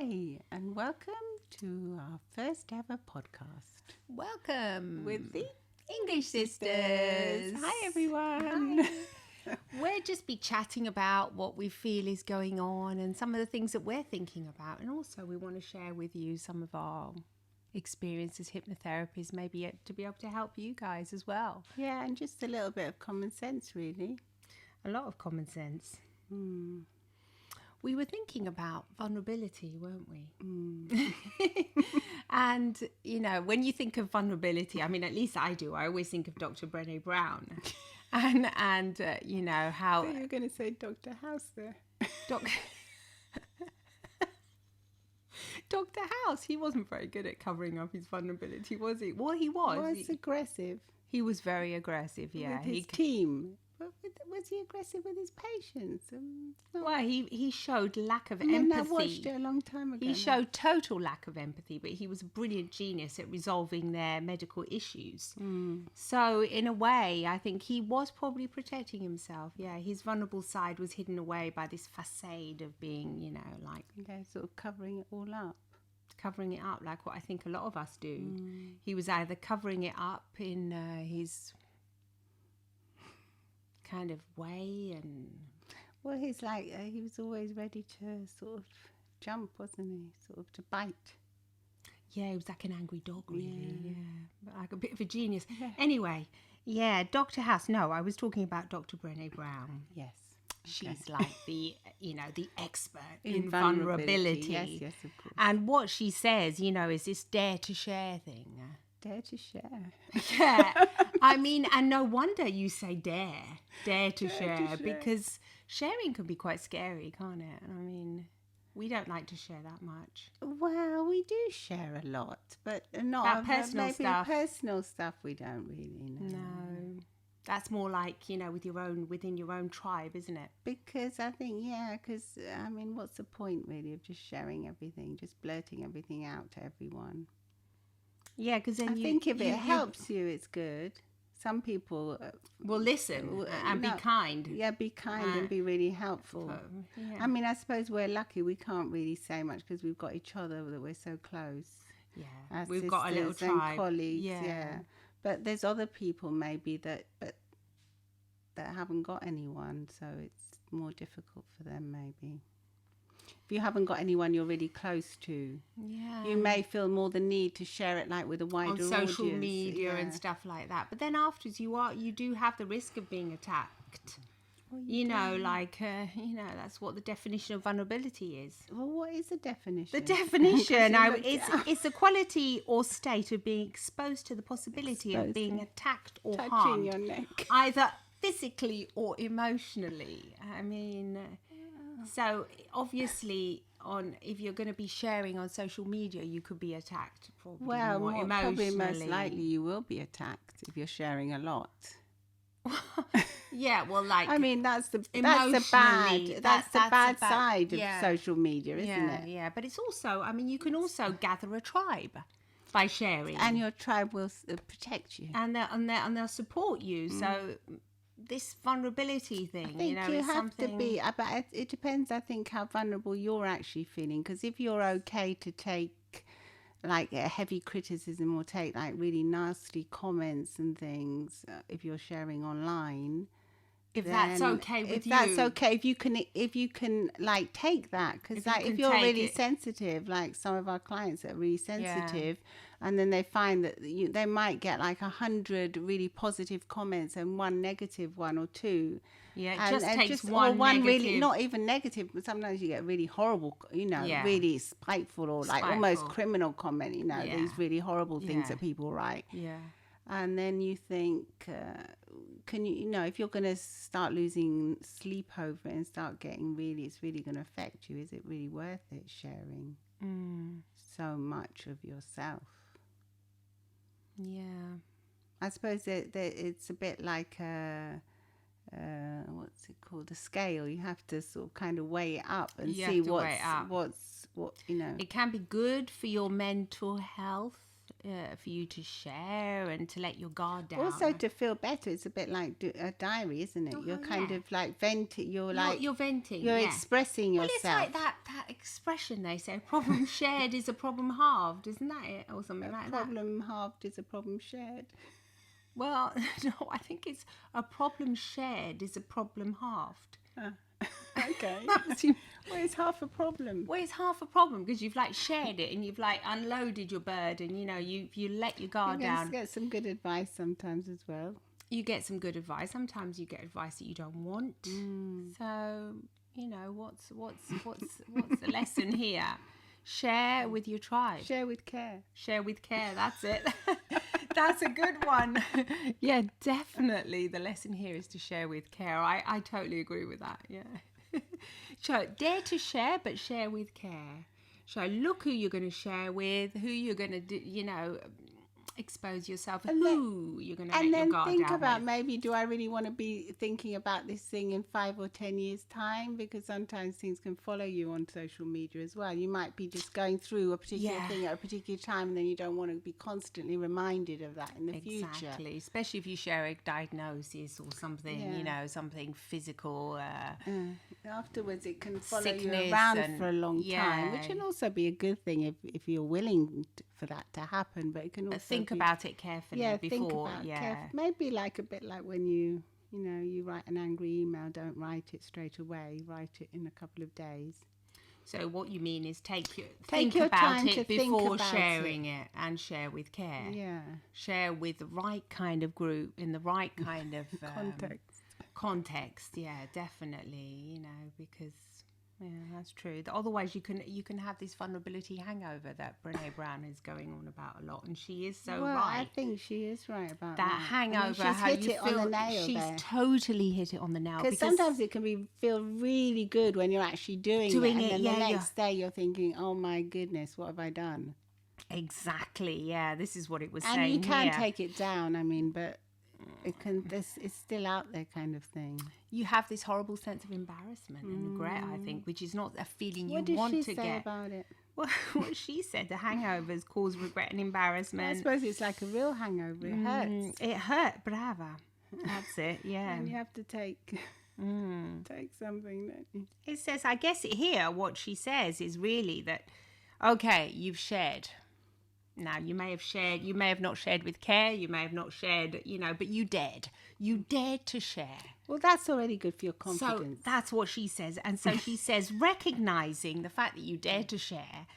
Hi, and welcome to our first ever podcast. Welcome With the English Sisters. Hi, everyone. Hi. We'll just be chatting about what we feel is going on and some of the things that we're thinking about. And also we want to share with you some of our experience as hypnotherapists, maybe to be able to help you guys as well. Yeah, and just a little bit of common sense, really. A lot of common sense. We were thinking about vulnerability, weren't we? And, you know, when you think of vulnerability, I mean, at least I do. I always think of Dr. Brené Brown. and you know, how... So you're going to say Dr. House there. Dr. House, he wasn't very good at covering up his vulnerability, was he? Well, he was. Was aggressive. He was very aggressive, yeah. With his team. But was he aggressive with his patients? Well, he showed lack of empathy. empathy. I watched it a long time ago. He showed total lack of empathy, but he was a brilliant genius at resolving their medical issues. So, in a way, I think he was probably protecting himself. Yeah, his vulnerable side was hidden away by this facade of being, you know, like... Yeah, sort of covering it all up. Covering it up, like what I think a lot of us do. He was either covering it up in his... kind of way, and well, he's like he was always ready to sort of jump, wasn't he? Sort of to bite. Yeah, he was like an angry dog, really. Yeah, but like a bit of a genius. Yeah. Anyway, yeah, Dr. House. No, I was talking about Dr. Brené Brown. Yes, she's like the the expert in vulnerability. Yes, of course. And what she says, you know, is this dare to share thing. Dare to share. Yeah. I mean, and no wonder you say dare to share, because sharing can be quite scary, can't it? I mean, we don't like to share that much. Well, we do share a lot, but not about personal stuff. Personal stuff we don't really know. No. That's more like, you know, within your own tribe, isn't it? Because I think, I mean, what's the point really of just sharing everything, just blurting everything out to everyone? Yeah, because then I think if it helps you, it's good. Some people will listen and be kind. Yeah, be kind and be really helpful. Yeah. I mean, I suppose we're lucky. We can't really say much because we've got each other, that we're so close. Yeah, we've got a little tribe. And colleagues, yeah. But there's other people maybe that haven't got anyone, so it's more difficult for them maybe. If you haven't got anyone you're really close to, you may feel more the need to share it like with a wider audience. On social media and stuff like that. But then afterwards you do have the risk of being attacked. Well, that's what the definition of vulnerability is. Well, what is the definition? The definition, it's a quality or state of being exposed to the possibility of being attacked or touching harmed. Your neck. Either physically or emotionally. I mean... So obviously, if you're going to be sharing on social media, you could be attacked. Probably most likely you will be attacked if you're sharing a lot. Yeah, well, like I mean, that's the bad side of social media, isn't it? Yeah, but it's also, I mean, you can also gather a tribe by sharing, and your tribe will protect you, and they'll support you. So. This vulnerability thing, I think you have to be, but it depends, I think, how vulnerable you're actually feeling. Because if you're okay to take like a heavy criticism or take like really nasty comments and things, if you're sharing online, that's okay with you, that's okay, if you can like take that, because like if you're really sensitive, like some of our clients that are really sensitive, and then they find that they might get like 100 really positive comments and one negative one or two. Yeah, it takes one negative. Really, not even negative, but sometimes you get really horrible, really spiteful or like almost criminal comment, these really horrible things that people write. Yeah. And then you think, can you, if you're going to start losing sleep over it and start getting it's really going to affect you, is it really worth it sharing so much of yourself? Yeah. I suppose that it's a bit like what's it called? A scale. You have to sort of kind of weigh it up and see what. It can be good for your mental health. for you to share and to let your guard down. Also, to feel better, it's a bit like a diary, isn't it? You're kind of like venting. You're venting. You're expressing yourself. Well, it's like that expression they say: "Problem shared is a problem halved," isn't that it, or something like that? A problem halved is a problem shared. Well, no, I think it's a problem shared is a problem halved. Okay. Well, it's half a problem. Well, it's half a problem because you've like shared it and you've like unloaded your burden. You know, you let your guard down. You get some good advice sometimes as well. You get some good advice. Sometimes you get advice that you don't want. So, you know, what's the lesson here? Share with your tribe. Share with care. Share with care. That's it. That's a good one. Yeah, definitely. The lesson here is to share with care. I totally agree with that. Yeah. So dare to share, but share with care. So look who you're going to share with, who you're going to do, you know, expose yourself, who you're going to let your guard down. And then think about with. Maybe, do I really want to be thinking about this thing in 5 or 10 years' time? Because sometimes things can follow you on social media as well. You might be just going through a particular thing at a particular time, and then you don't want to be constantly reminded of that in the future. Exactly, especially if you share a diagnosis or something, you know, something physical. Afterwards, it can follow sickness you around for a long time, which can also be a good thing if you're willing for that to happen. But it can also think about it carefully before. Maybe like a bit like when you write an angry email. Don't write it straight away. Write it in a couple of days. So what you mean is think your about time it before sharing it, and share with care. Yeah. Share with the right kind of group in the right kind of context. Yeah, definitely. You know, because that's true. Otherwise, you can have this vulnerability hangover that Brené Brown is going on about a lot, and she is so right. I think she is right about that hangover. She's hit it on the nail. She's totally hit it on the nail. Because sometimes it can feel really good when you're actually doing it, and then the next day you're thinking, "Oh my goodness, what have I done?" Exactly. Yeah, this is what it was and saying. And you can take it down. I mean, but it's still out there, kind of thing. You have this horrible sense of embarrassment and regret, I think, which is not a feeling you want to get. What did she say about it? Well, what she said, the hangovers cause regret and embarrassment. I suppose it's like a real hangover. It hurts. It hurt, brava. That's it, yeah. And you have to take something, don't you? It says, I guess here, what she says is really that, okay, you've shared. Now, you may have not shared with care, you may have not shared, but you dared. You dared to share. Well, that's already good for your confidence. So that's what she says. And so she says, recognizing the fact that you dared to share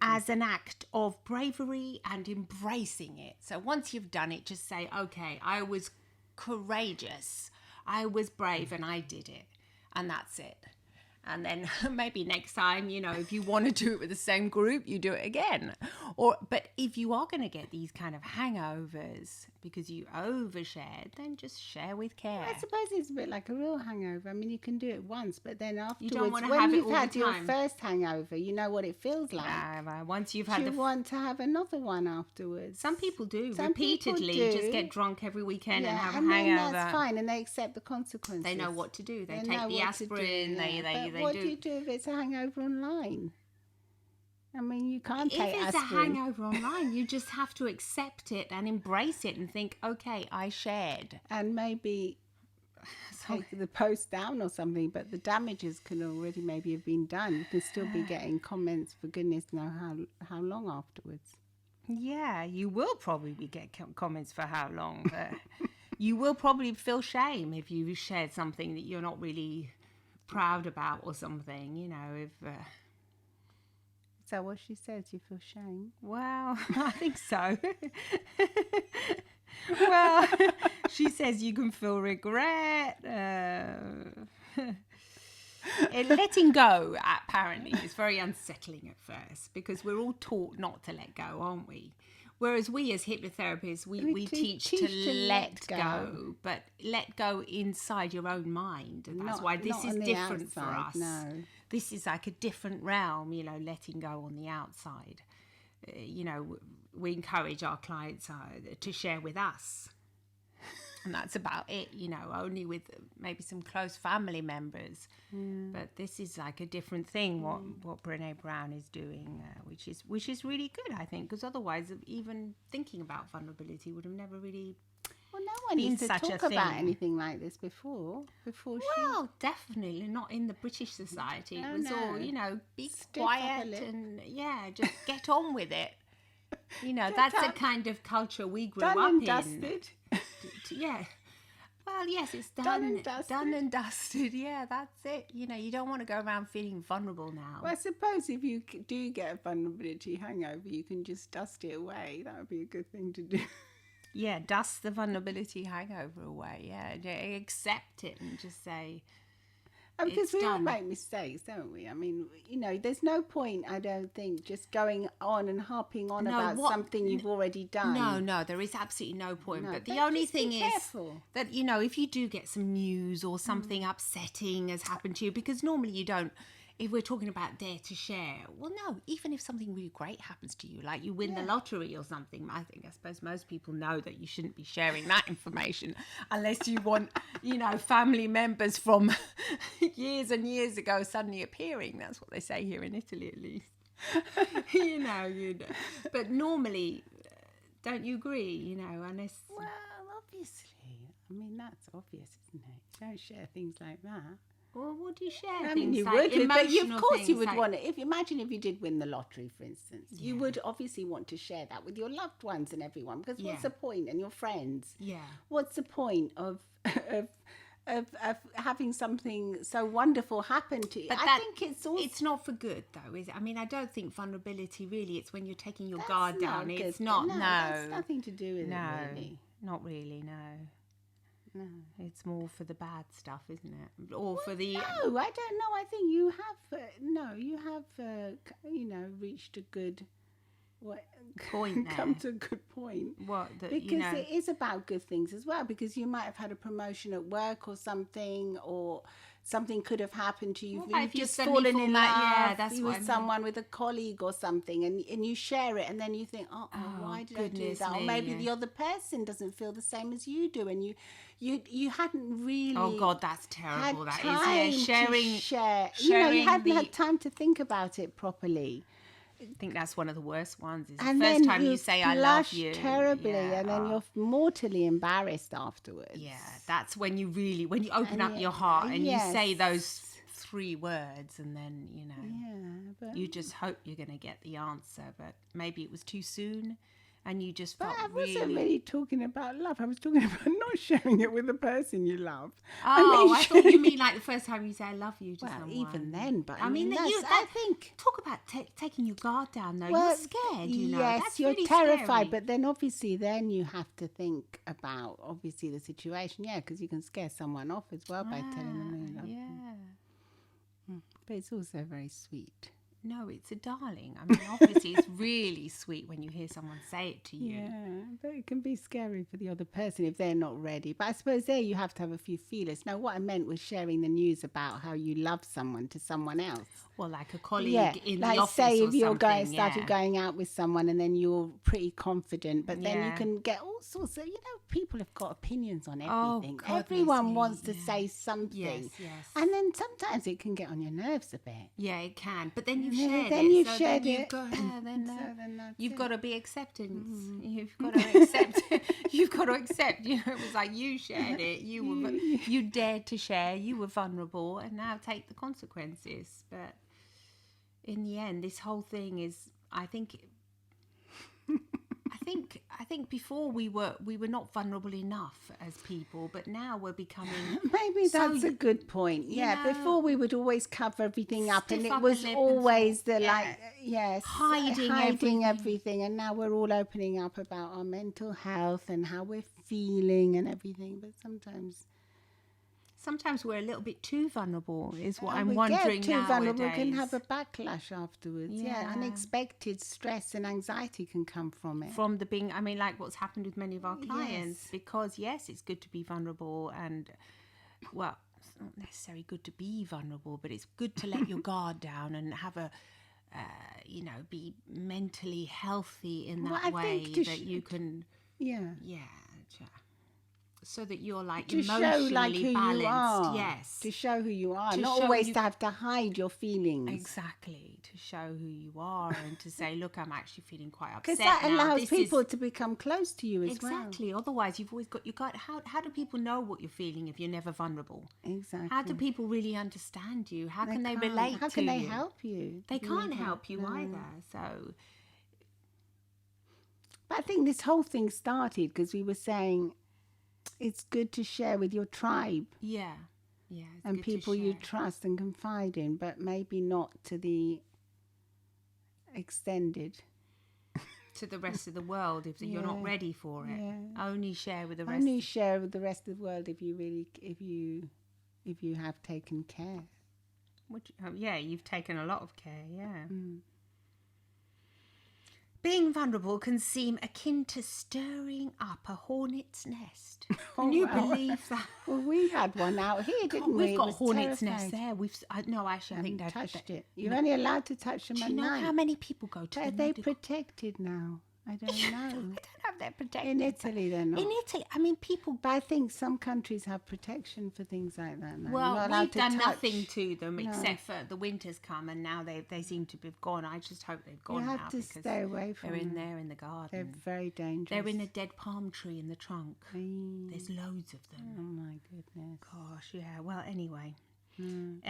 as an act of bravery and embracing it. So once you've done it, just say, okay, I was courageous, I was brave, and I did it. And that's it. And then maybe next time, if you want to do it with the same group, you do it again. But if you are going to get these kind of hangovers because you overshared, then just share with care. I suppose it's a bit like a real hangover. I mean, you can do it once, but then afterwards, you don't want to have it all the time. When you've had your first hangover, you know what it feels like. Once you've had you want to have another one afterwards. Some people do. Repeatedly just get drunk every weekend and have a hangover. That's fine, and they accept the consequences. They know what to do. They take the aspirin. What do you do if it's a hangover online? I mean, you can't take aspirin. If it's a hangover online, you just have to accept it and embrace it and think, okay, I shared. And maybe take the post down or something, but the damages can already maybe have been done. You can still be getting comments for goodness knows how long afterwards. Yeah, you will probably get comments for how long. But you will probably feel shame if you shared something that you're not really proud about or something, if is that what she says? You feel shame? Well, I think so. Well, she says you can feel regret. Letting go apparently is very unsettling at first because we're all taught not to let go, aren't we? Whereas we as hypnotherapists, we teach to let go, but let go inside your own mind. And that's why this is different for us. No. This is like a different realm, letting go on the outside. We encourage our clients to share with us. And that's about it, only with maybe some close family members. But this is like a different thing, what Brené Brown is doing, which is really good, I think, because otherwise even thinking about vulnerability would have never really Well, no one used to talk about anything like this before Well, definitely not in the British society. It was all, be quiet and, just get on with it. That's the kind of culture we grew up in. Dusted. Yeah. Well, yes, it's done and dusted. Yeah, that's it. You don't want to go around feeling vulnerable now. Well, I suppose if you do get a vulnerability hangover, you can just dust it away. That would be a good thing to do. Yeah, dust the vulnerability hangover away. Yeah, accept it and just say, because we all make mistakes, don't we? I mean, there's no point, I don't think, just going on and harping on about something you've already done. No, there is absolutely no point. But the only thing is that, if you do get some news or something upsetting has happened to you, because normally you don't, if we're talking about dare to share, well, no, even if something really great happens to you, like you win the lottery or something, I suppose most people know that you shouldn't be sharing that information unless you want, family members from years and years ago suddenly appearing. That's what they say here in Italy, at least. But normally, don't you agree, unless... Well, obviously. I mean, that's obvious, isn't it? You don't share things like that. Well, what do you share? I mean, you would, but of course you would want it. Imagine if you did win the lottery, for instance. You would obviously want to share that with your loved ones and everyone, because what's the point? And your friends. Yeah. What's the point of having something so wonderful happen to you? But I think it's not for good, though, is it? I mean, I don't think vulnerability really. It's when you're taking your guard down. Good. It's not. No, that's nothing to do with it. Really. Not really. No. No, it's more for the bad stuff, isn't it? Or for the... No, I don't know. I think you have, reached a good point there. Come to a good point. What? Because it is about good things as well, because you might have had a promotion at work or something, or something could have happened to you. Well, you've just fallen in love with someone, with a colleague or something, and you share it, and then you think, why did I do that? Or maybe the other person doesn't feel the same as you do, and you hadn't really... Oh, God, that's terrible. That is, share. Sharing you hadn't had time to think about it properly. I think that's one of the worst ones. Is the first time you say, I love you. Terribly, and then you're mortally embarrassed afterwards. Yeah, that's when you open up your heart and you say those 3 words, and then, you just hope you're going to get the answer, but maybe it was too soon. And you just felt I wasn't really talking about love. I was talking about not sharing it with the person you love. Oh, I thought you mean like the first time you say I love you to someone. Even then, but I mean, I think... Talk about taking your guard down, though. You're scared, Yes, that's you're really terrified, scary. but then obviously then you have to think about, obviously, the situation. Yeah, because you can scare someone off as well by telling them you love them. But it's also very sweet. No, it's a darling. I mean, obviously, it's really sweet when you hear someone say it to you. Yeah, but it can be scary for the other person if they're not ready. But I suppose there you have to have a few feelers. Now, what I meant was sharing the news about how you love someone to someone else. Well, like a colleague in the office say if or you're something, started going out with someone and then you're pretty confident, but then you can get all sorts of, people have got opinions on everything. Oh, everyone wants to say something. Yes. And then sometimes it can get on your nerves a bit. Yeah, it can. But then you've shared then it. You've so shared then it. You've got, you've got to be acceptance. You've got to accept. You've got to accept. It was like you shared it. You dared to share. You were vulnerable, and now take the consequences. But in the end, this whole thing is, I think before we were not vulnerable enough as people, but now we're becoming. Maybe that's a good point. Yeah, before we would always cover everything up, and it was always hiding everything, and now we're all opening up about our mental health and how we're feeling and everything. But sometimes we're a little bit too vulnerable, is what I'm wondering too nowadays. Vulnerable can have a backlash afterwards. Yeah, unexpected stress and anxiety can come from it. From the being, I mean, like what's happened with many of our clients. Because it's good to be vulnerable, and well, it's not necessarily good to be vulnerable, but it's good to let your guard down and have a, be mentally healthy in that way that you can. Yeah. so that you're like to show emotionally like who balanced. you are. Yes. To show who you are. To Not show always you- to have to hide your feelings. Exactly. To show who you are and to say, look, I'm actually feeling quite upset. Because that now. allows This people is... to become close to you as well. Exactly. Otherwise, you've always got... How do people know what you're feeling if you're never vulnerable? Exactly. How do people really understand you? How can they can't. relate to you? How can they help you? They can't help you No. either. So... But I think this whole thing started because we were saying it's good to share with your tribe Yeah. Yeah. It's and good to people you share. trust and confide in, but maybe not to the extended. To the rest of the world if you're not Yeah. ready for it. Yeah. Only share with the rest. Only share with the rest of the world if you have taken care. Yeah, you've taken a lot of care. Yeah. Mm. Being vulnerable can seem akin to stirring up a hornet's nest. Can Oh, you wow. believe that? Well, we had one out here, didn't we? We've It got was hornet's nests terrifying. there. No, actually, I think Haven't they're touched it. You're only allowed to touch them Do at you know night. how many people go to Are the they medical? protected now? I don't I know. don't have that protected. In Italy, they're not. In Italy, I mean, people. But I think some countries have protection for things like that now. You're Well, not allowed we've to done touch. nothing to them No. except for the winter's come, and now they seem to have gone. I just hope they've gone You now have to because stay away from they're in them. there in the They're garden. very dangerous. They're in a dead palm tree in the trunk. Mm. There's loads of them. Oh my goodness. Gosh, yeah. Well, anyway, Mm.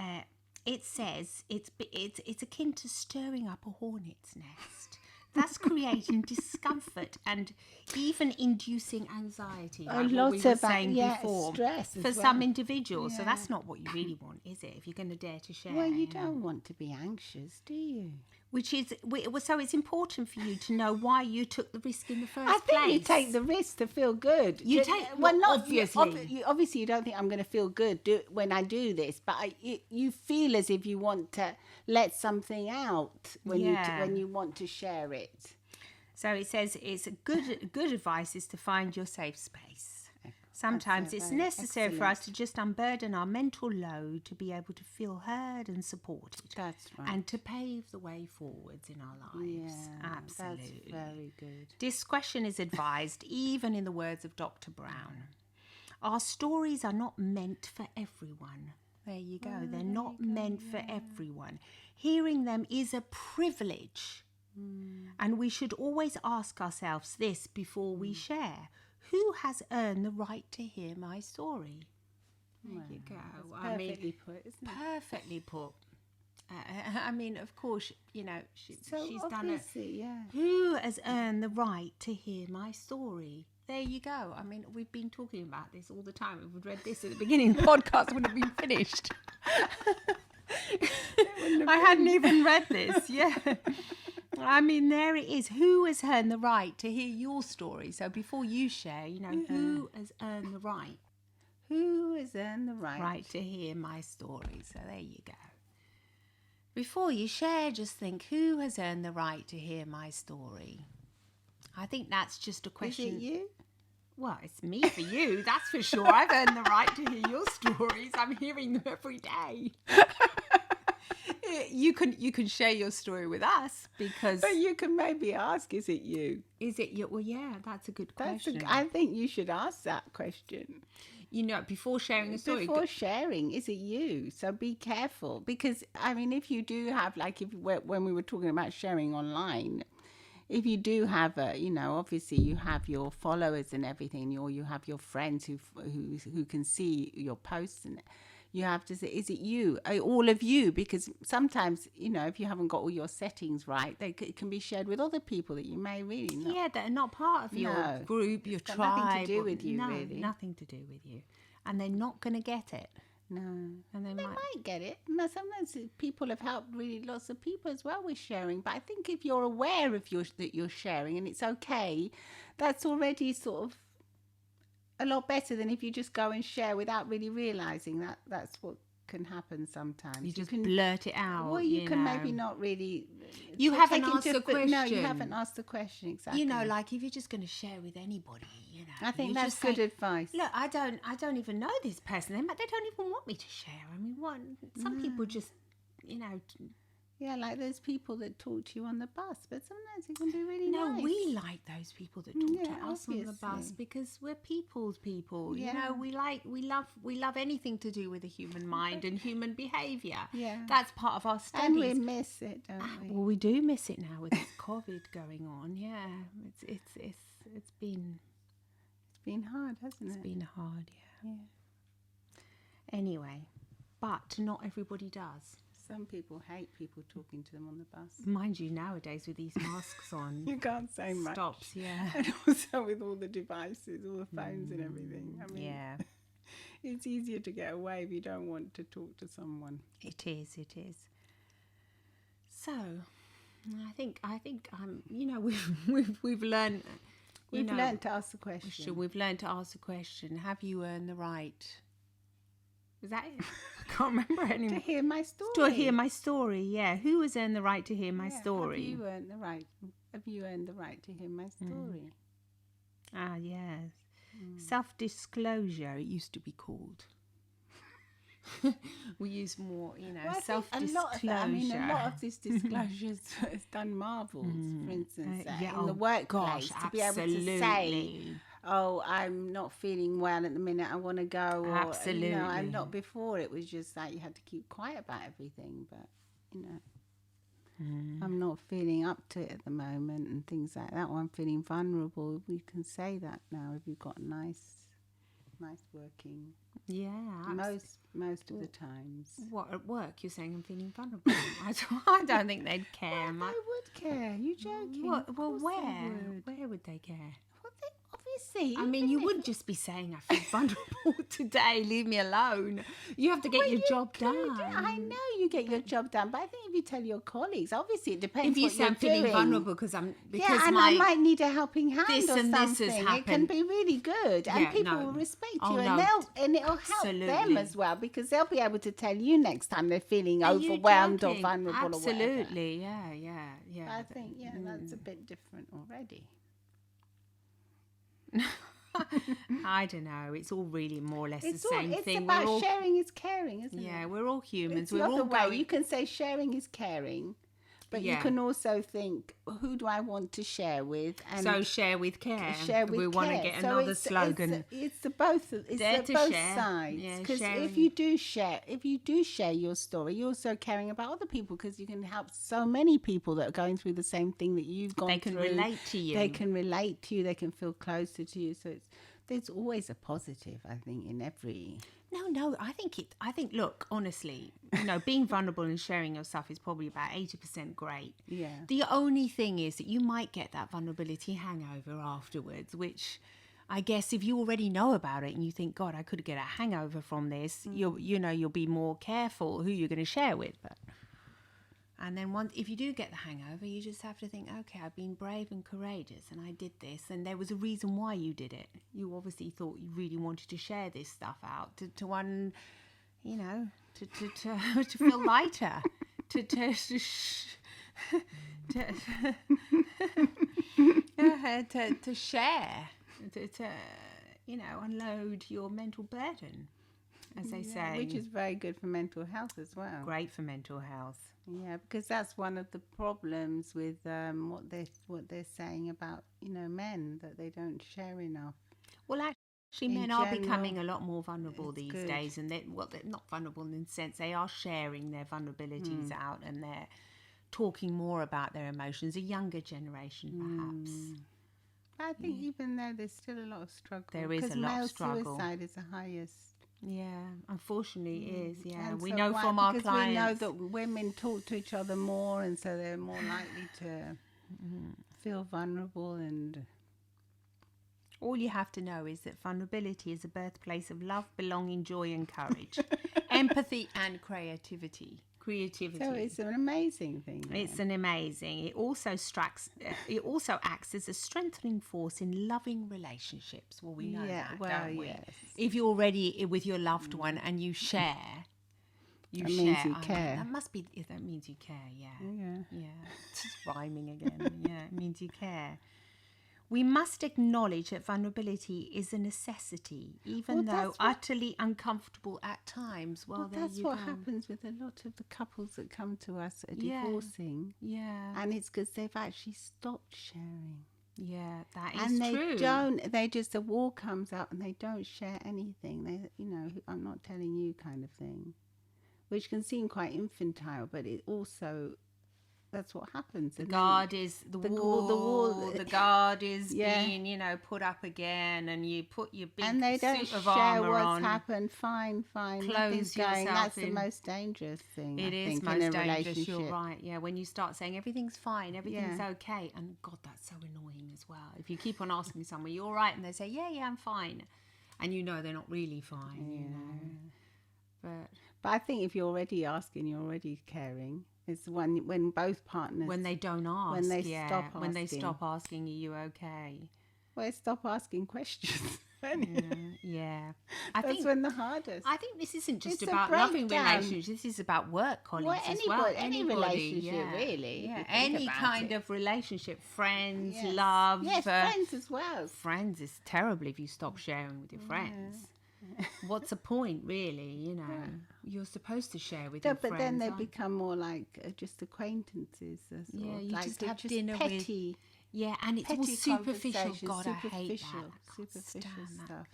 it says it's akin to stirring up a hornet's nest, thus creating discomfort and even inducing anxiety. A Like lot what we were of saying yeah, before, stress as for well. some individuals. So Yeah. that's not what you really want, is it? If you're going to dare to share. Well, you know? don't want to be anxious, do you? Which is so it's important for you to know why you took the risk in the first I think place. you take the risk to feel good. You well, not obviously. obviously you don't think I'm going to feel good when I do this, but you feel as if you want to let something out when you want to share it. So it says it's good advice is to find your safe space. Sometimes it's very necessary for us to just unburden our mental load to be able to feel heard and supported. That's right. And to pave the way forwards in our lives. Yeah, Absolutely. That's very good. Discretion is advised, even in the words of Dr. Brown. Our stories are not meant for everyone. There you go. They're not meant for everyone. Hearing them is a privilege. And we should always ask ourselves this before we share. Who has earned the right to hear my story? There you go. Perfectly put, isn't it? Perfectly put. I mean, of course, you know, she's done it. Obviously, yeah. Who has earned the right to hear my story? There you go. I mean, we've been talking about this all the time. If we'd read this at the beginning, the podcast would have been finished. I hadn't even read this. Yeah. I mean, there it is. Who has earned the right to hear your story? So before you share, you know, who has earned the right? Who has earned the right? To hear my story. So there you go. Before you share, just think, who has earned the right to hear my story? I think that's just a question. Is it you? Well, it's me for you, that's for sure. I've earned the right to hear your stories. I'm hearing them every day. You can share your story with us because... But you can maybe ask, is it you? Is it you? Well, yeah, that's a good question. I think you should ask that question. You know, before sharing a story. Before sharing, is it you? So be careful. Because, I mean, if you do have, like, when we were talking about sharing online, if you do have obviously you have your followers and everything, or you have your friends who can see your posts, and you have to say, is it you? All of you? Because sometimes, if you haven't got all your settings right, it can be shared with other people that you may really not. Yeah, that are not part of your group, your tribe. Nothing to do with you, really. Nothing to do with you. And they're not going to get it. No. And they might get it. No, sometimes people have helped really lots of people as well with sharing. But I think if you're aware of that you're sharing and it's okay, that's already sort of a lot better than if you just go and share without really realising that that's what can happen sometimes. You just blurt it out. Well, you can maybe not really... You haven't asked the question. No, you haven't asked the question, exactly. Like if you're just going to share with anybody, I think that's good advice. Look, I don't even know this person. They don't even want me to share. I mean, some people just, Yeah, like those people that talk to you on the bus, but sometimes it can be really No, nice. we like those people that talk to us on the bus obviously. because we're people's people. Yeah. You know, we love anything to do with the human mind and human behaviour. Yeah. That's part of our studies. And we miss it, don't we? Well, we do miss it now with this COVID going on. Yeah, it's been hard, hasn't it? It's been hard. Yeah. Yeah. Anyway, but not everybody does. Some people hate people talking to them on the bus. Mind you, nowadays with these masks on, You can't say much. stops. Yeah. And also with all the devices, all the phones and everything. I mean, Yeah, it's easier to get away if you don't want to talk to someone. it is. So, I think you know we've learned. We've learned to ask the question. We've learned to ask the question: have you earned the right? Was that it? I can't remember anymore. To hear my story. To hear my story, yeah. Who has earned the right to hear my story? Have you earned the right? Have you earned the right to hear my story? Ah, yes. Self-disclosure, it used to be called. We use more, you know, Well, self-disclosure. A lot of this disclosures has done marvels, for instance, in the workplace. To be able to say, oh, I'm not feeling well at the minute, I want to go. Or, Absolutely. You know, I'm not before. It was just like you had to keep quiet about everything. But, you know, I'm not feeling up to it at the moment and things like that. Or I'm feeling vulnerable. We can say that now if you've got nice working. Yeah. Most of the times. What, at work, you're saying I'm feeling vulnerable? I don't think they'd care much. They would care. You joking? Well, Of course where? they would. Where would they care? Well, obviously. I mean, you wouldn't just be saying I feel vulnerable today, leave me alone. You have to get your job done. I know you get your job done, but I think if you tell your colleagues, obviously it depends If you what say I'm you're feeling doing. vulnerable because I might need a helping hand this or and something. this has It can happened. be really good, and Yeah, people no. will respect Oh, you, no, and it'll help them absolutely. as well because they'll be able to tell you next time they're feeling Are you overwhelmed or joking? vulnerable or whatever. Absolutely, yeah. But I think that's a bit different already. I don't know. It's all really more or less the same It's thing. about We're all, sharing is caring, isn't it? yeah, we're all humans. It's We're the other all way. going. You can say sharing is caring, but you Yeah. can also think, who do I want to share with? And So share with care. share with we want to care. get So another it's, slogan. It's the both. It's Dare the to both share. sides. Yeah, Because sharing. if you do share your story, you're also caring about other people because you can help so many people that are going through the same thing that you've gone They can through. relate to you. They can relate to you. They can feel closer to you. So there's always a positive, I think, in every. No. I think. Look, honestly, being vulnerable and sharing your stuff is probably about 80% great. Yeah. The only thing is that you might get that vulnerability hangover afterwards, which I guess if you already know about it and you think, God, I could get a hangover from this, you'll be more careful who you're going to share with. And then if you do get the hangover, you just have to think, okay, I've been brave and courageous and I did this and there was a reason why you did it. You obviously thought you really wanted to share this stuff out to feel lighter, to share, to unload your mental burden, as they say. Which is very good for mental health as well. Great for mental health. Yeah, because that's one of the problems with what they're saying about men, that they don't share enough. Well, actually, men are becoming a lot more vulnerable these days, and they're not vulnerable in the sense they are sharing their vulnerabilities out, and they're talking more about their emotions. A younger generation, perhaps. I think even though there's still a lot of struggle. There is a lot of struggle. Male suicide is the highest. Yeah, unfortunately it is. Yeah, And we so know from our because clients. we know that women talk to each other more, and so they're more likely to feel vulnerable. And all you have to know is that vulnerability is a birthplace of love, belonging, joy, and courage, empathy, and creativity. So it's an amazing thing. It's an amazing. It also acts as a strengthening force in loving relationships. Well, we know that, don't we? Yes. If you're already with your loved one and you share, That means you care. That means you care. Yeah. Yeah. Yeah. It's just rhyming again. Yeah, it means you care. We must acknowledge that vulnerability is a necessity, even though utterly uncomfortable at times. Well, that's what happens with a lot of the couples that come to us that are divorcing. Yeah. And it's because they've actually stopped sharing. Yeah, that is and they true. The war comes up and they don't share anything. They, I'm not telling you kind of thing, which can seem quite infantile, but it also, that's what happens. The guard is the wall. The guard is being, put up again, and you put your big and they don't suit of share armor what's on. happened. Fine. Close going. yourself That's the most dangerous thing. It I is think, most in a dangerous. relationship. You're right. Yeah, when you start saying everything's fine, everything's okay, and God, that's so annoying as well. If you keep on asking someone, "You all right?" and they say, "Yeah, I'm fine," and they're not really fine. But I think if you're already asking, you're already caring. It's when both partners, when they don't ask, when they stop asking. When they stop asking, "Are you okay?" Well, stop asking questions. Yeah. That's when the hardest. I think this isn't just about loving relationships. This is about work colleagues as well. Any relationship, really. Yeah. Any kind of relationship, friends, yes. love. Yes, friends as well. Friends is terrible if you stop sharing with your friends. What's the point, really? You're supposed to share with your friends. But then they become more like just acquaintances. You like just have just dinner petty. Yeah, and it's all superficial. God, I hate that. Superficial stuff.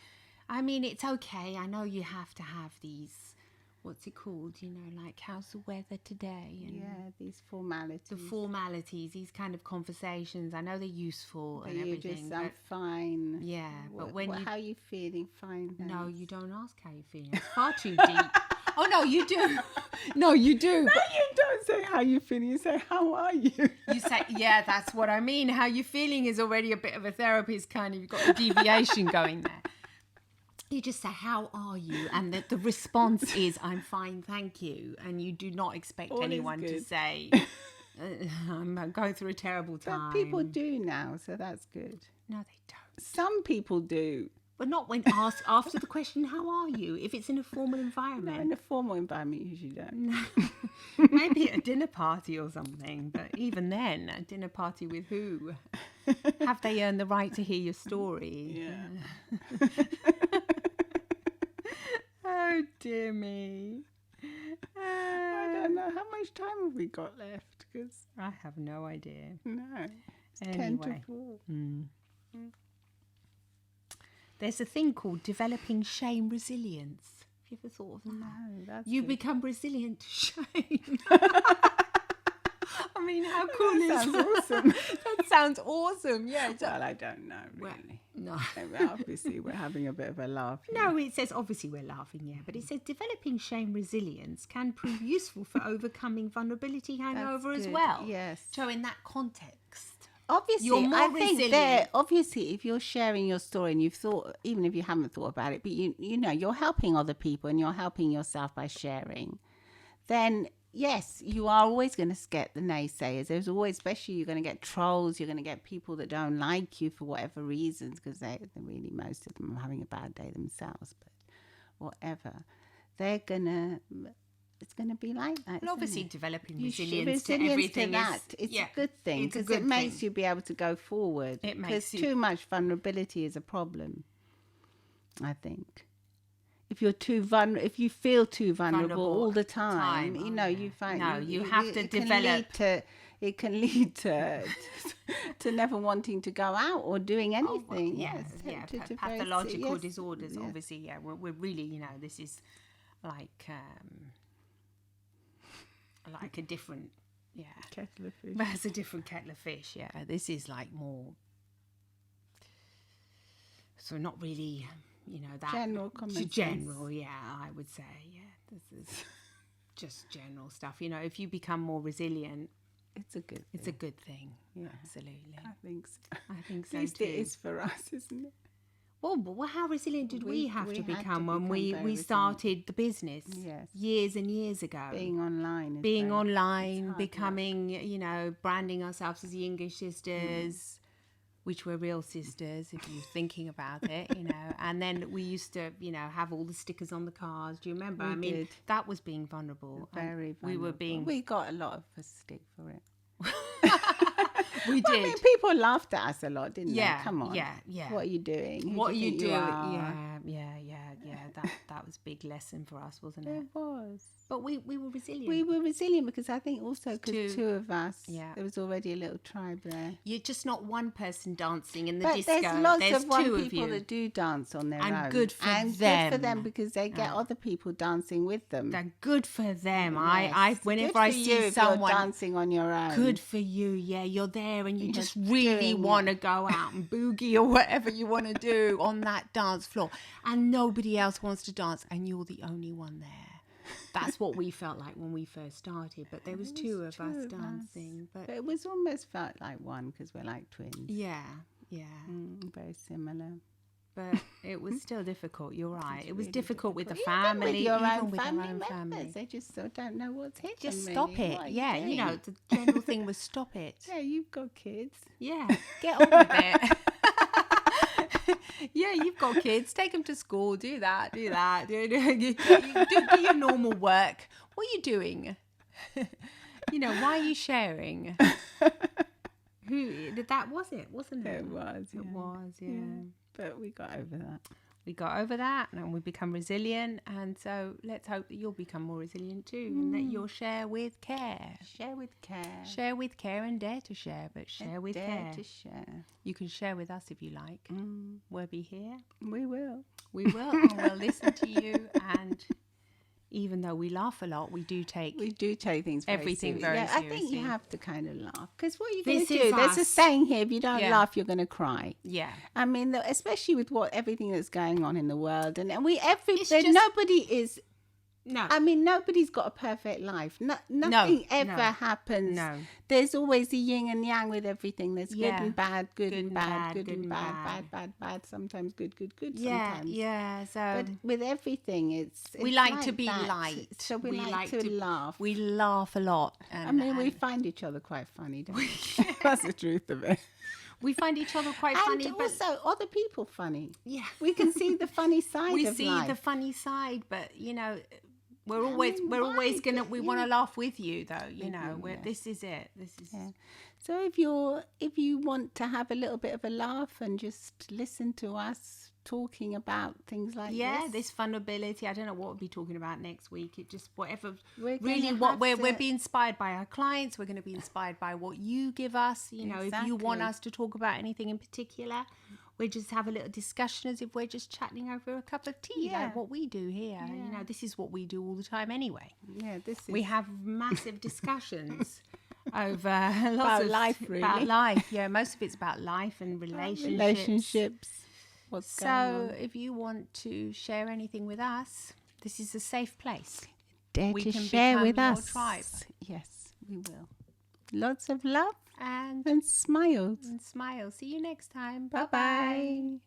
I mean, it's okay. I know you have to have these, what's it called? Like, how's the weather today? And these formalities. The formalities, these kind of conversations. I know they're useful and everything. I'm fine. Yeah, but how are you feeling? Fine. Thanks. No, you don't ask how you're feeling. It's far too deep. Oh, no, you do. No, you do. No, you don't say how you're feeling. You say, how are you? You say, yeah, that's what I mean. How you're feeling is already a bit of a therapist kind of, you've got a deviation going there. You just say, how are you? And the response is, I'm fine, thank you. And you do not expect anyone to say, I'm going through a terrible time. But people do now, so that's good. No, they don't. Some people do. But not when asked after the question, how are you? If it's in a formal environment. No, in a formal environment, you usually don't. No. Maybe at a dinner party or something. But even then, a dinner party with who? Have they earned the right to hear your story? Yeah. Oh, dear me. I don't know. How much time have we got left? Because I have no idea. No. It's anyway. 10 to 4. There's a thing called developing shame resilience. Have you ever thought of that? No, that's you become resilient to shame. I mean, how cool is that? Sounds awesome. That sounds awesome. Yeah. Well, I don't know, really. No. Obviously, we're having a bit of a laugh here. No, it says, obviously we're laughing, yeah, but it says developing shame resilience can prove useful for overcoming vulnerability hangover as well. Yes. So in that context. Obviously, you're more resilient. Obviously, if you're sharing your story and you've thought, even if you haven't thought about it, but you're helping other people and you're helping yourself by sharing, then yes, you are always going to get the naysayers. There's always, especially you're going to get trolls, you're going to get people that don't like you for whatever reasons, because they're really, most of them are having a bad day themselves, but whatever. It's going to be like that. Well, obviously, developing resilience to everything it's a good thing, because it makes you be able to go forward. Because too much vulnerability is a problem, I think. If you're if you feel too vulnerable all the time, you find you have to develop. It can lead to never wanting to go out or doing anything. To pathological disorders. Yes. Obviously, we're really, this is like a different, kettle of fish. That's a different kettle of fish. Yeah, this is like more. So not really. That general common sense. General, I would say, this is just general stuff. If you become more resilient, it's a good thing. Yeah, absolutely. I think so. I think so. At least too. It is for us, isn't it? Well, how resilient did we have to become when we started the business? Yes. Years and years ago. Being online, becoming, branding ourselves as the English sisters. Which were real sisters, if you're thinking about it, And then we used to, have all the stickers on the cars. Do you remember? We did. That was being vulnerable. Very vulnerable. We got a lot of stick for it. We did. I mean, people laughed at us a lot, didn't Yeah, they? Come on. yeah, yeah. What are you doing? Who What do you think do? are? Yeah. That was a big lesson for us, wasn't it? It was. But we were resilient. We were resilient because I think also because Two. two of us, Yeah. there was already a little tribe there. You're just not one person dancing in the But disco. there's lots of one two of people you. that do dance on their And own. good for and them. good for them because they get other people dancing with them. They're good for them. Yes. I whenever Good I for you see if someone you're dancing on your own. good for you, yeah, you're there and you You're just really doing want to go out and boogie or whatever you want to do on that dance floor, and nobody else wants to dance, and you're the only one there. That's what we felt like when we first started, but there was two of us dancing. But it was almost felt like one because we're like twins. yeah. Very similar. But it was still difficult. You're right. It was really difficult with the Even family, with your even own with family our own members. family. They just still don't know what's hit Just them, stop really. it. What are Yeah, doing? the general thing was stop it. Yeah, you've got kids. Yeah, get on with it. Yeah, you've got kids. Take them to school. Do that. Do your normal work. What are you doing? Why are you sharing? That was it, wasn't it? It was. It was, yeah. But we got over that. We got over that and we become resilient. And so let's hope that you'll become more resilient too, and that you'll share with care. Share with care. Share with care and dare to share, but share with Dare care. to share. You can share with us if you like. We'll be here. We will. We will, and we'll listen to you. And even though we laugh a lot, we do take things everything very I think seriously. you have to kind of laugh because what are you going This to do? is There's a us. saying here: if you don't Yeah. laugh, you're going to cry. Yeah. I mean, especially with everything that's going on in the world, and It's just- nobody is. No. I mean, nobody's got a perfect life. Nothing ever no, happens. no. There's always the yin and yang with everything. There's Yeah. good and bad, good and bad, good good and and bad, bad. bad. Sometimes good Yeah, sometimes. yeah. So But with everything, it's we like to like be that. light. So we like to laugh. We laugh a lot. I mean, we find each other quite funny, don't we? That's the truth of it. we find each other quite funny, And but also other people funny. yeah, We can see the funny side we of see life. the funny side. But we're I always mean, we're why? always gonna we You want to know- laugh with you though. yes. This is it. This is Yeah. So if you want to have a little bit of a laugh and just listen to us talking about things like this vulnerability. I don't know what we'll be talking about next week. It just whatever. We're Really, gonna what have we're to- being inspired by our clients. We're going to be inspired by what you give us. If you want Exactly. us to talk about anything in particular, we just have a little discussion as if we're just chatting over a cup of tea, Yeah. like what we do here. Yeah. This is what we do all the time anyway. Yeah, this is We have massive discussions over lots About of life, really. About life, yeah. Most of it's about life and relationships. What's going So, on. if you want to share anything with us, this is a safe place. Dare we to can share become with your us. tribe. Yes, we will. Lots of love And and smiles. smile. See you next time. Bye bye.